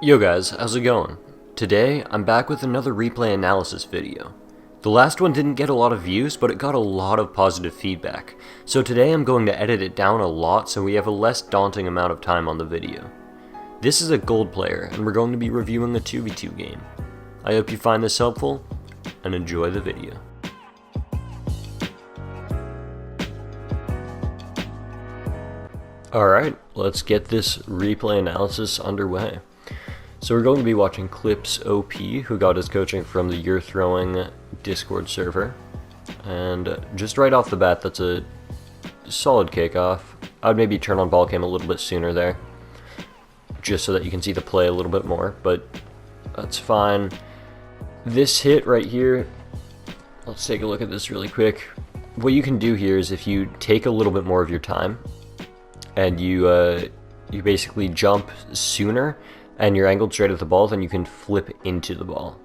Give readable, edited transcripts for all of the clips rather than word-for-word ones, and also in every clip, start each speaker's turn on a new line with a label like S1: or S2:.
S1: Yo guys, how's it going? Today, I'm back with another replay analysis video. The last one didn't get a lot of views, but it got a lot of positive feedback. So today I'm going to edit it down a lot so we have a less daunting amount of time on the video. This is a gold player, and we're going to be reviewing a 2v2 game. I hope you find this helpful, and enjoy the video. Alright, let's get this replay analysis underway. So we're going to be watching Clips OP, who got his coaching from the You're Throwing Discord server. And just right off the bat, that's a solid kickoff. I'd maybe turn on ball cam a little bit sooner there, just so that you can see the play a little bit more, but that's fine. This hit right here, let's take a look at this really quick. What you can do here is if you take a little bit more of your time, and you basically jump sooner, and you're angled straight at the ball, then you can flip into the ball.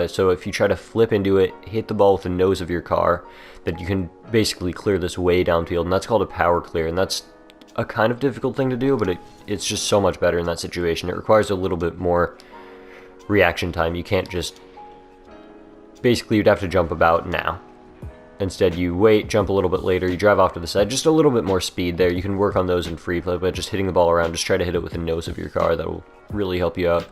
S1: So if you try to flip into it, hit the ball with the nose of your car, then you can basically clear this way downfield, and that's called a power clear, and that's a kind of difficult thing to do, but it's just so much better in that situation. It requires a little bit more reaction time. You can't just... Basically, you'd have to jump about now. Instead, you wait, jump a little bit later, you drive off to the side, just a little bit more speed there. You can work on those in free play, but just hitting the ball around, just try to hit it with the nose of your car. That will really help you out.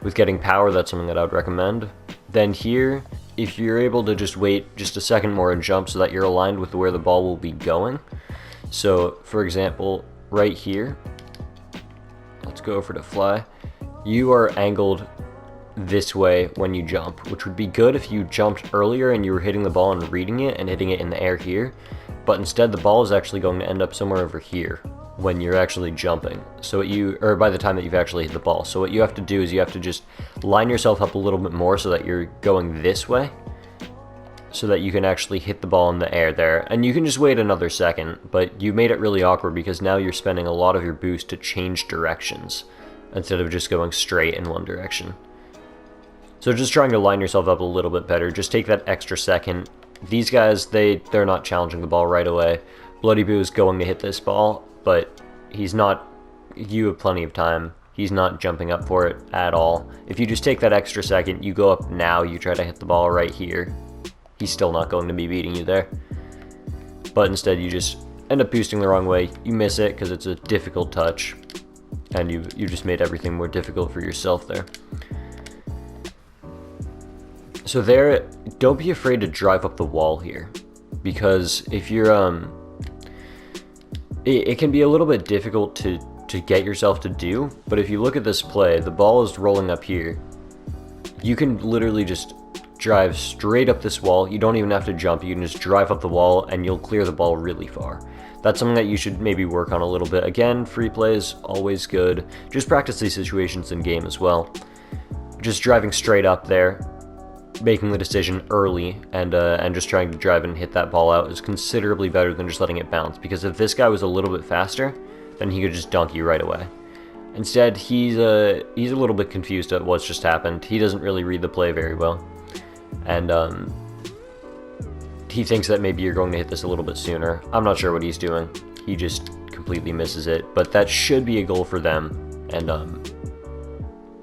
S1: With getting power, that's something that I would recommend. Then here, if you're able to just wait just a second more and jump so that you're aligned with where the ball will be going. So, for example, right here, let's go for the fly. You are angled this way when you jump, which would be good if you jumped earlier and you were hitting the ball and reading it and hitting it in the air here, but instead the ball is actually going to end up somewhere over here when you're actually jumping, or by the time that you've actually hit the ball. So what you have to do is you have to just line yourself up a little bit more so that you're going this way, so that you can actually hit the ball in the air there, and you can just wait another second, but you made it really awkward because now you're spending a lot of your boost to change directions instead of just going straight in one direction. So just trying to line yourself up a little bit better, just take that extra second. These guys, they're not challenging the ball right away. Bloody Boo is going to hit this ball, but he's not, you have plenty of time. He's not jumping up for it at all. If you just take that extra second, you go up now, you try to hit the ball right here, he's still not going to be beating you there. But instead you just end up boosting the wrong way, you miss it because it's a difficult touch, and you just made everything more difficult for yourself there. So there, don't be afraid to drive up the wall here, because if you're, it can be a little bit difficult to get yourself to do, but if you look at this play, the ball is rolling up here. You can literally just drive straight up this wall. You don't even have to jump, you can just drive up the wall and you'll clear the ball really far. That's something that you should maybe work on a little bit. Again, free play is always good. Just practice these situations in game as well. Just driving straight up there, making the decision early, and just trying to drive and hit that ball out is considerably better than just letting it bounce, because if this guy was a little bit faster, then he could just dunk you right away. Instead, he's a little bit confused at what's just happened. He doesn't really read the play very well, and he thinks that maybe you're going to hit this a little bit sooner. I'm not sure what he's doing. He just completely misses it, but that should be a goal for them, and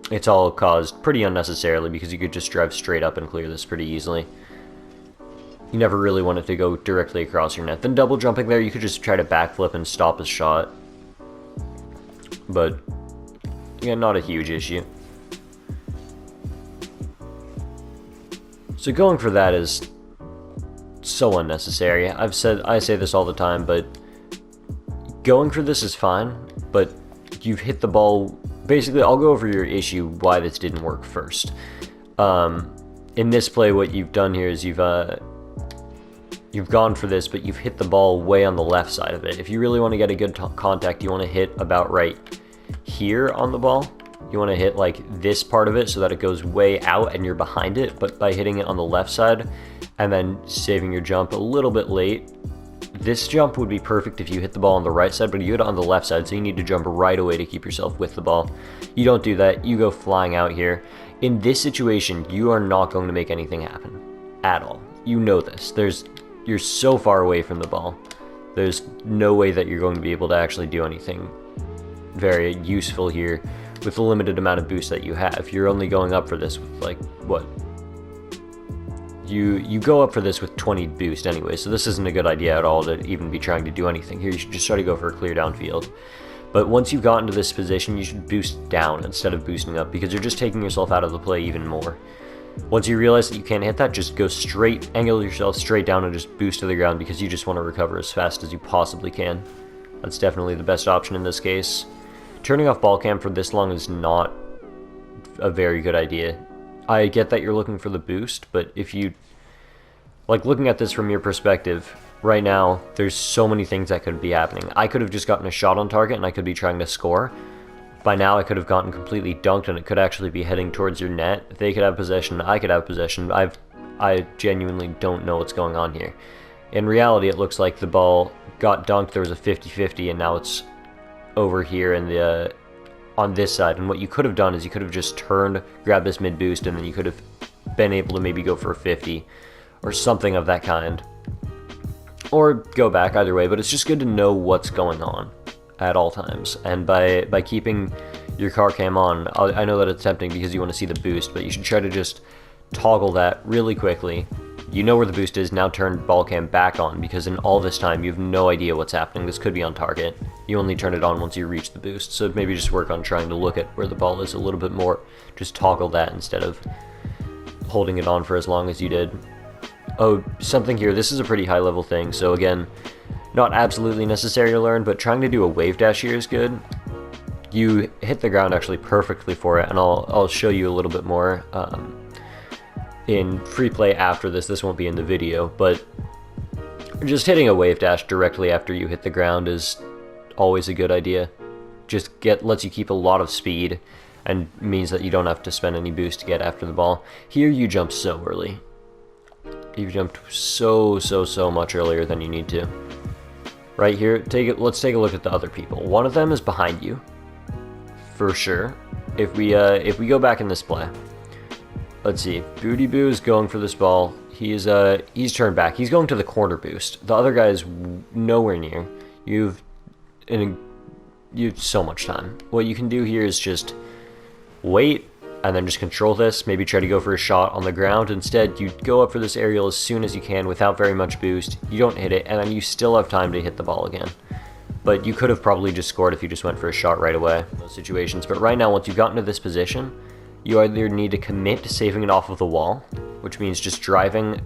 S1: it's all caused pretty unnecessarily because you could just drive straight up and clear this pretty easily. You never really want it to go directly across your net. Then double jumping there, you could just try to backflip and stop his shot. But, yeah, not a huge issue. So going for that is so unnecessary. I say this all the time, but going for this is fine, but you've hit the ball. Basically, I'll go over your issue why this didn't work first. In this play, what you've done here is you've gone for this, but you've hit the ball way on the left side of it. If you really want to get a good contact, you want to hit about right here on the ball. You want to hit like this part of it so that it goes way out and you're behind it, but by hitting it on the left side and then saving your jump a little bit late. This jump would be perfect if you hit the ball on the right side, but you hit it on the left side, so you need to jump right away to keep yourself with the ball. You don't do that, you go flying out here. In this situation, you are not going to make anything happen at all. You know this. You're so far away from the ball. There's no way that you're going to be able to actually do anything very useful here. with the limited amount of boost that you have. You're only going up for this with, like, what? You go up for this with 20 boost anyway, so this isn't a good idea at all to even be trying to do anything here. You should just try to go for a clear downfield. But once you've gotten to this position, you should boost down instead of boosting up, because you're just taking yourself out of the play even more. Once you realize that you can't hit that, just go straight, angle yourself straight down and just boost to the ground, because you just want to recover as fast as you possibly can. That's definitely the best option in this case. Turning off ball cam for this long is not a very good idea. I get that you're looking for the boost, but if you, like, looking at this from your perspective, right now, there's so many things that could be happening. I could have just gotten a shot on target and I could be trying to score. By now, I could have gotten completely dunked and it could actually be heading towards your net. They could have possession, I could have possession. I genuinely don't know what's going on here. In reality, it looks like the ball got dunked, there was a 50-50, and now it's over here in the on this side. And what you could have done is you could have just turned, grabbed this mid boost, and then you could have been able to maybe go for a 50 or something of that kind, or go back, either way. But it's just good to know what's going on at all times, and by keeping your car cam on, I know that it's tempting because you want to see the boost, but you should try to just toggle that really quickly. You know where the boost is, now turn ball cam back on, because in all this time you have no idea what's happening. This could be on target. You only turn it on once you reach the boost, so maybe just work on trying to look at where the ball is a little bit more. Just toggle that instead of holding it on for as long as you did. Oh, something here, this is a pretty high level thing, so again, not absolutely necessary to learn, but trying to do a wave dash here is good. You hit the ground actually perfectly for it, and I'll show you a little bit more in free play after this. This won't be in the video, but just hitting a wave dash directly after you hit the ground is always a good idea. Just lets you keep a lot of speed and means that you don't have to spend any boost to get after the ball. Here you jump so early. You jumped so much earlier than you need to. Right here, let's take a look at the other people. One of them is behind you, for sure. If we go back in this play, let's see. Booty Boo is going for this ball. He's turned back. He's going to the corner boost. The other guy is nowhere near. You've so much time. What you can do here is just wait and then just control this. Maybe try to go for a shot on the ground. Instead, you go up for this aerial as soon as you can without very much boost. You don't hit it, and then you still have time to hit the ball again. But you could have probably just scored if you just went for a shot right away in those situations. But right now, once you've gotten to this position, you either need to commit to saving it off of the wall, which means just driving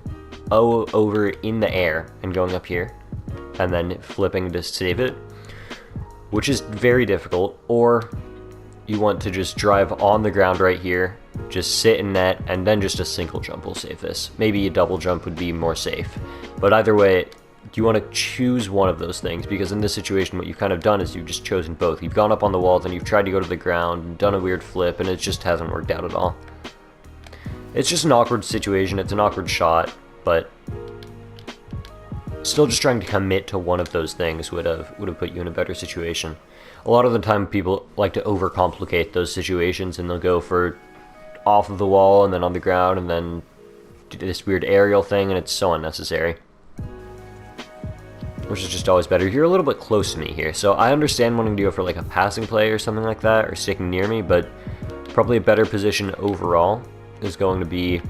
S1: over in the air and going up here, and then flipping to save it, which is very difficult, or you want to just drive on the ground right here, just sit in net, and then just a single jump will save this. Maybe a double jump would be more safe. But either way, you want to choose one of those things, because in this situation what you've kind of done is you've just chosen both. You've gone up on the wall, then you've tried to go to the ground, and done a weird flip, and it just hasn't worked out at all. It's just an awkward situation, it's an awkward shot, but still just trying to commit to one of those things would have put you in a better situation. A lot of the time people like to overcomplicate those situations, and they'll go for off of the wall and then on the ground and then do this weird aerial thing, and it's so unnecessary. Which is just always better. You're a little bit close to me here, so I understand wanting to go for like a passing play or something like that, or sticking near me, but probably a better position overall is going to be,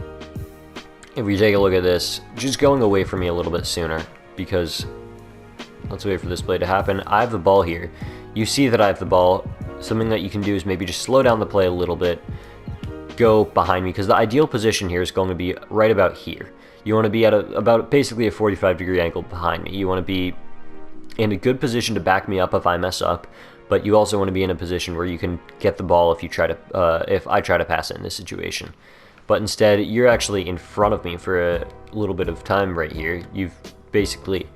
S1: if we take a look at this, just going away from me a little bit sooner, because let's wait for this play to happen. I have the ball here. You see that I have the ball. Something that you can do is maybe just slow down the play a little bit, go behind me, because the ideal position here is going to be right about here. You want to be at about basically a 45-degree angle behind me. You want to be in a good position to back me up if I mess up, but you also want to be in a position where you can get the ball if I try to pass it in this situation. But instead, you're actually in front of me for a little bit of time right here. You've basically,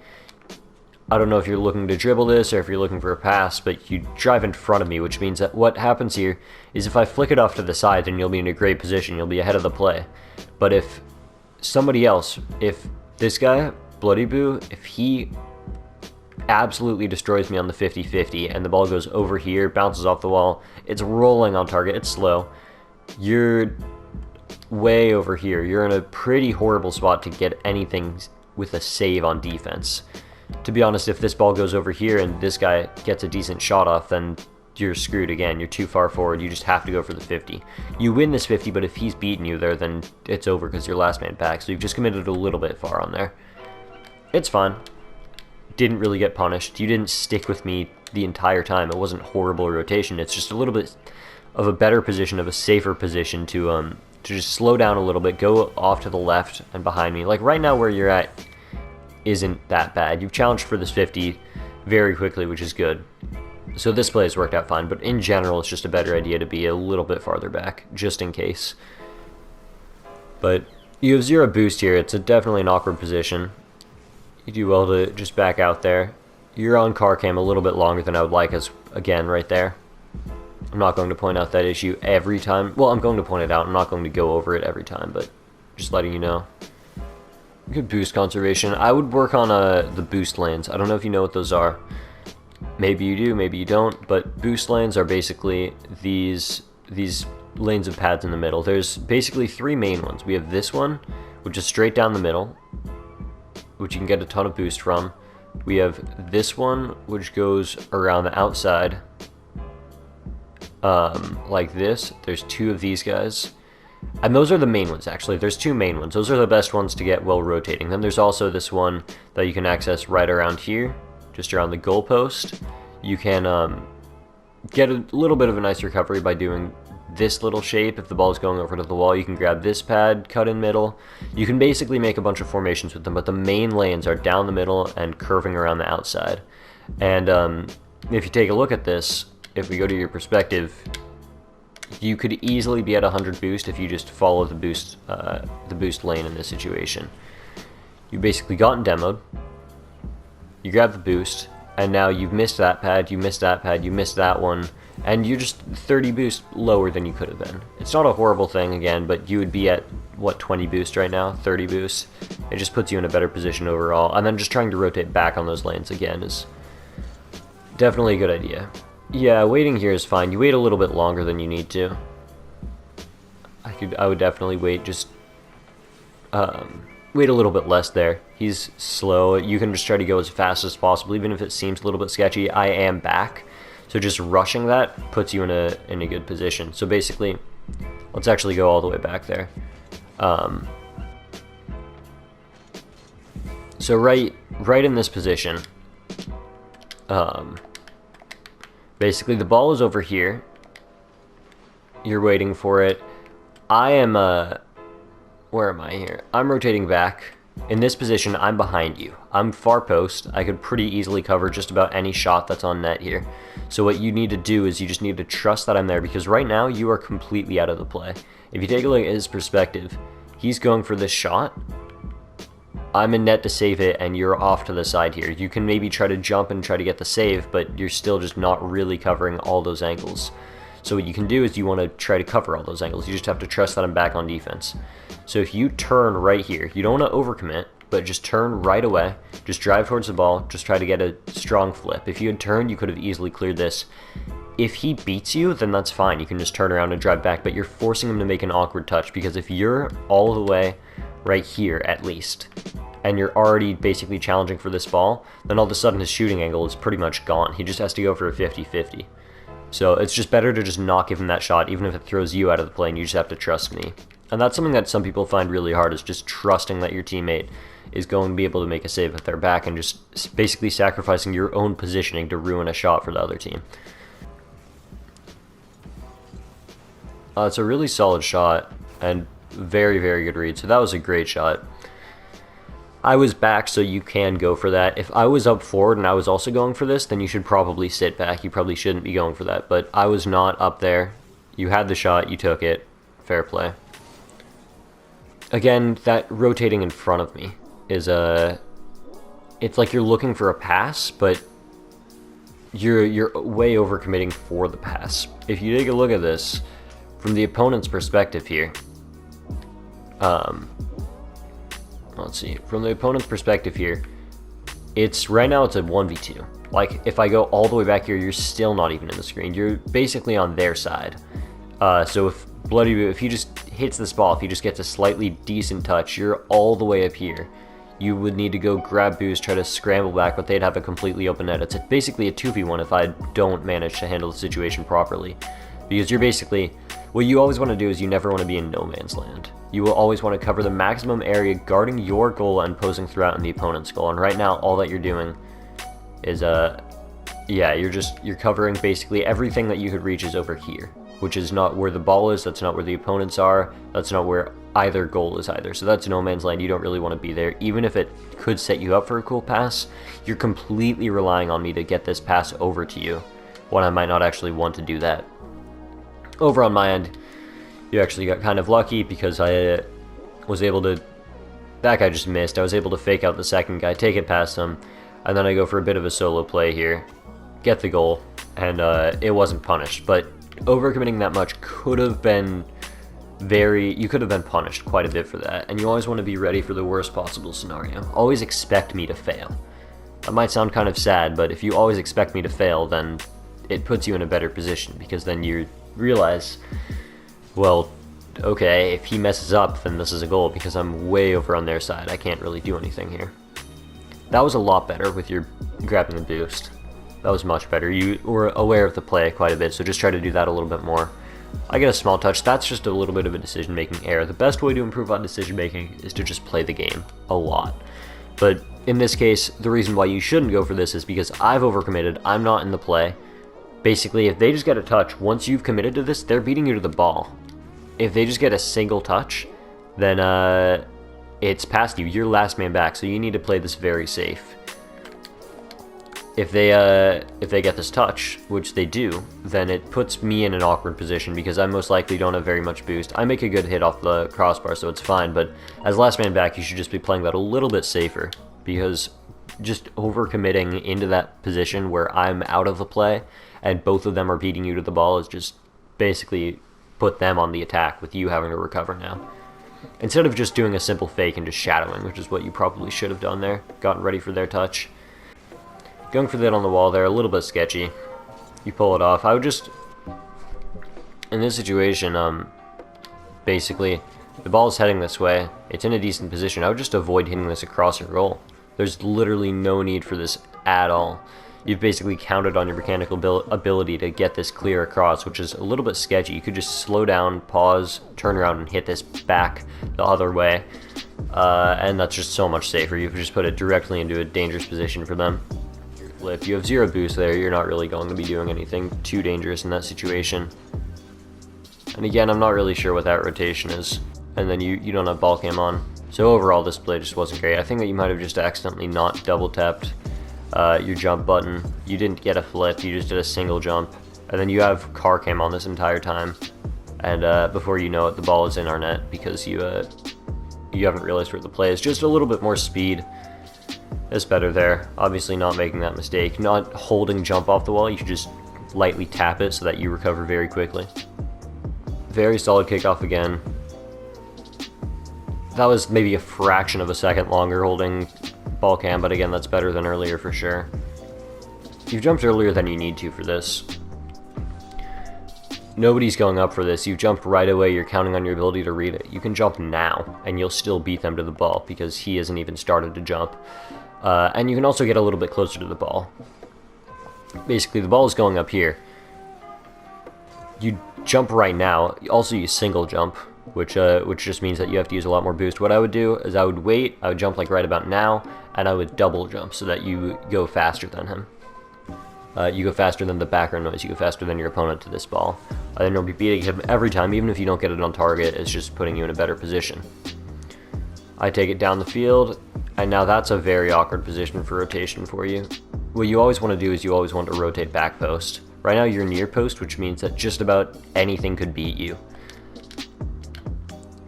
S1: I don't know if you're looking to dribble this or if you're looking for a pass, but you drive in front of me, which means that what happens here is if I flick it off to the side, then you'll be in a great position. You'll be ahead of the play. But if somebody else, if this guy, Bloody Boo, if he absolutely destroys me on the 50-50 and the ball goes over here, bounces off the wall, it's rolling on target, it's slow, you're way over here. You're in a pretty horrible spot to get anything with a save on defense. To be honest, if this ball goes over here and this guy gets a decent shot off, then you're screwed again. You're too far forward. You just have to go for the 50. You win this 50, but if he's beaten you there, then it's over because you're last man back. So you've just committed a little bit far on there. It's fine. Didn't really get punished. You didn't stick with me the entire time. It wasn't horrible rotation. It's just a little bit of a better position, of a safer position to just slow down a little bit, go off to the left and behind me. Like right now where you're at isn't that bad. You've challenged for this 50 very quickly, which is good. So this play has worked out fine, but in general, it's just a better idea to be a little bit farther back, just in case. But you have 0 boost here. It's definitely an awkward position. You do well to just back out there. You're on car cam a little bit longer than I would like, as again, right there. I'm not going to point out that issue every time. Well, I'm going to point it out. I'm not going to go over it every time, but just letting you know. Good boost conservation. I would work on the boost lanes. I don't know if you know what those are. Maybe you do, maybe you don't, but boost lanes are basically these lanes of pads in the middle. There's basically 3 main ones. We have this one, which is straight down the middle, which you can get a ton of boost from. We have this one, which goes around the outside, like this. There's 2 of these guys. And those are the main ones, actually. There's 2 main ones. Those are the best ones to get while rotating. Then there's also this one that you can access right around here, just around the goalpost. You can get a little bit of a nice recovery by doing this little shape. If the ball is going over to the wall, you can grab this pad, cut in middle. You can basically make a bunch of formations with them, but the main lanes are down the middle and curving around the outside. And if you take a look at this, if we go to your perspective, you could easily be at 100 boost if you just follow the boost lane in this situation. You've basically gotten demoed. You grab the boost, and now you've missed that pad, you missed that pad, you missed that one, and you're just 30 boost lower than you could have been. It's not a horrible thing, again, but you would be at, what, 20 boost right now? 30 boost. It just puts you in a better position overall, and then just trying to rotate back on those lanes again is definitely a good idea. Yeah, waiting here is fine. You wait a little bit longer than you need to. I would definitely wait, just wait a little bit less there. He's slow. You can just try to go as fast as possible, even if it seems a little bit sketchy. I am back, so just rushing that puts you in a good position. So basically, let's actually go all the way back there. So right in this position, basically the ball is over here. You're waiting for it. I am where am I here? I'm rotating back. In this position, I'm behind you. I'm far post. I could pretty easily cover just about any shot that's on net here. So what you need to do is you just need to trust that I'm there, because right now you are completely out of the play. If you take a look at his perspective, he's going for this shot. I'm in net to save it, and you're off to the side here. You can maybe try to jump and try to get the save, but you're still just not really covering all those angles. So what you can do is you want to try to cover all those angles. You just have to trust that I'm back on defense. So if you turn right here, you don't want to overcommit, but just turn right away. Just drive towards the ball. Just try to get a strong flip. If you had turned, you could have easily cleared this. If he beats you, then that's fine. You can just turn around and drive back, but you're forcing him to make an awkward touch, because if you're all the way right here at least, and you're already basically challenging for this ball, then all of a sudden his shooting angle is pretty much gone. He just has to go for a 50-50. So it's just better to just not give him that shot, even if it throws you out of the play, and you just have to trust me. And that's something that some people find really hard, is just trusting that your teammate is going to be able to make a save if they're back, and just basically sacrificing your own positioning to ruin a shot for the other team. It's a really solid shot, and very, very good read. So that was a great shot. I was back, so you can go for that. If I was up forward and I was also going for this, then you should probably sit back. You probably shouldn't be going for that, but I was not up there. You had the shot, you took it. Fair play. Again, that rotating in front of me is it's like you're looking for a pass, but you're way overcommitting for the pass. If you take a look at this from the opponent's perspective here, let's see. From the opponent's perspective here, right now it's a 1v2. Like, if I go all the way back here, you're still not even in the screen. You're basically on their side. So if he just hits this ball, if he just gets a slightly decent touch, you're all the way up here. you would need to go grab boost, try to scramble back, but they'd have a completely open net. It's basically a 2v1 if I don't manage to handle the situation properly. Because you're basically, what you always want to do is you never want to be in no man's land. You will always want to cover the maximum area guarding your goal and posing throughout in the opponent's goal. And right now, all that you're doing is, yeah, you're covering basically everything that you could reach is over here, which is not where the ball is, that's not where the opponents are, that's not where either goal is either. So that's no man's land, you don't really want to be there. Even if it could set you up for a cool pass, you're completely relying on me to get this pass over to you, when I might not actually want to do that. Over on my end, you actually got kind of lucky because I was able to, that guy just missed, I was able to fake out the second guy, take it past him, and then I go for a bit of a solo play here, get the goal, and it wasn't punished. But overcommitting that much could have been you could have been punished quite a bit for that, and you always want to be ready for the worst possible scenario. Always expect me to fail. That might sound kind of sad, but if you always expect me to fail, then it puts you in a better position, because then you realize, well, okay, if he messes up, then this is a goal, because I'm way over on their side. I can't really do anything here. That was a lot better with your grabbing the boost. That was much better. You were aware of the play quite a bit, so just try to do that a little bit more. I get a small touch. That's just a little bit of a decision-making error. The best way to improve on decision-making is to just play the game a lot. But in this case, the reason why you shouldn't go for this is because I've overcommitted. I'm not in the play. Basically, if they just get a touch, once you've committed to this, they're beating you to the ball. If they just get a single touch, then it's past you. You're last man back, so you need to play this very safe. If they get this touch, which they do, then it puts me in an awkward position because I most likely don't have very much boost. I make a good hit off the crossbar, so it's fine, but as last man back, you should just be playing that a little bit safer, because just overcommitting into that position where I'm out of the play and both of them are beating you to the ball is just basically put them on the attack with you having to recover now. Instead of just doing a simple fake and just shadowing, which is what you probably should have done there, gotten ready for their touch. Going for that on the wall there, a little bit sketchy. You pull it off. I would just, in this situation, basically, the ball is heading this way. It's in a decent position. I would just avoid hitting this across your goal. There's literally no need for this at all. You've basically counted on your mechanical ability to get this clear across, which is a little bit sketchy. You could just slow down, pause, turn around, and hit this back the other way. And that's just so much safer. You could just put it directly into a dangerous position for them. If you have zero boost there, you're not really going to be doing anything too dangerous in that situation. And again, I'm not really sure what that rotation is. And then you don't have ball cam on. So overall, this play just wasn't great. I think that you might have just accidentally not double tapped your jump button. You didn't get a flip, you just did a single jump. And then you have car cam on this entire time. And before you know it, the ball is in our net because you haven't realized where the play is. Just a little bit more speed is better there. Obviously not making that mistake. Not holding jump off the wall, you should just lightly tap it so that you recover very quickly. Very solid kickoff again. That was maybe a fraction of a second longer holding ball cam, but again, that's better than earlier for sure. You've jumped earlier than you need to for this. Nobody's going up for this. You jumped right away, you're counting on your ability to read it. You can jump now, and you'll still beat them to the ball because he hasn't even started to jump. And you can also get a little bit closer to the ball. Basically, the ball is going up here. You jump right now. Also, you single jump, which just means that you have to use a lot more boost. What I would do is I would wait, I would jump like right about now, and I would double jump so that you go faster than him. You go faster than the background noise, you go faster than your opponent to this ball. Then you'll be beating him every time, even if you don't get it on target, it's just putting you in a better position. I take it down the field, and now that's a very awkward position for rotation for you. What you always want to do is you always want to rotate back post. Right now you're near post, which means that just about anything could beat you.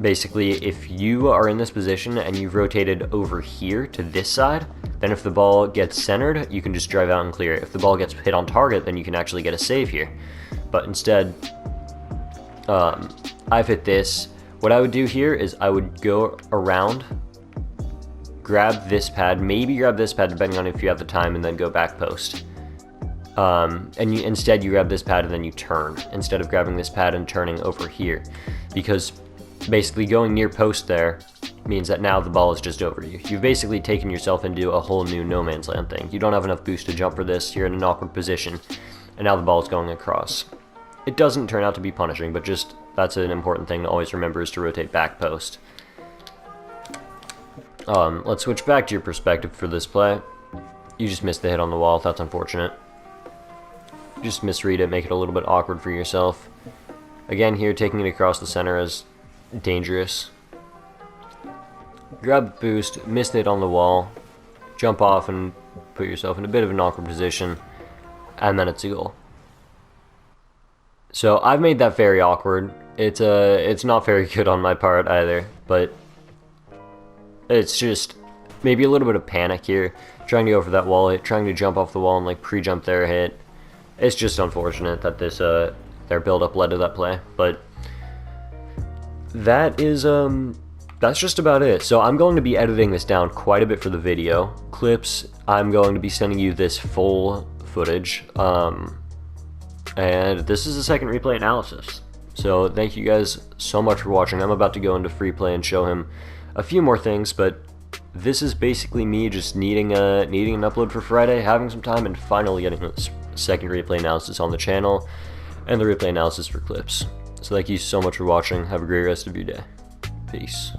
S1: Basically, if you are in this position and you've rotated over here to this side, then if the ball gets centered, you can just drive out and clear it. If the ball gets hit on target, then you can actually get a save here. But instead, I've hit this. What I would do here is I would go around, grab this pad, maybe grab this pad depending on if you have the time, and then go back post. Instead you grab this pad and then you turn, instead of grabbing this pad and turning over here. Because basically going near post there means that now the ball is just over you. You've basically taken yourself into a whole new no man's land thing. You don't have enough boost to jump for this, you're in an awkward position, and now the ball is going across. It doesn't turn out to be punishing, but just that's an important thing to always remember, is to rotate back post. Let's switch back to your perspective for this play. You just missed the hit on the wall, that's unfortunate. Just misread it, make it a little bit awkward for yourself. Again here, taking it across the center is dangerous. Grab the boost, missed it on the wall, jump off and put yourself in a bit of an awkward position, and then it's a goal. So I've made that very awkward. It's not very good on my part either, but it's just maybe a little bit of panic here, trying to go for that wall hit, trying to jump off the wall and like pre-jump their hit. It's just unfortunate that this their build-up led to that play, but that is that's just about it. So I'm going to be editing this down quite a bit for the video. Clips, I'm going to be sending you this full footage, and this is the second replay analysis. So thank you guys so much for watching. I'm about to go into free play and show him a few more things, but this is basically me just needing an upload for Friday, having some time, and finally getting this second replay analysis on the channel, and the replay analysis for clips. So thank you so much for watching. Have a great rest of your day. Peace.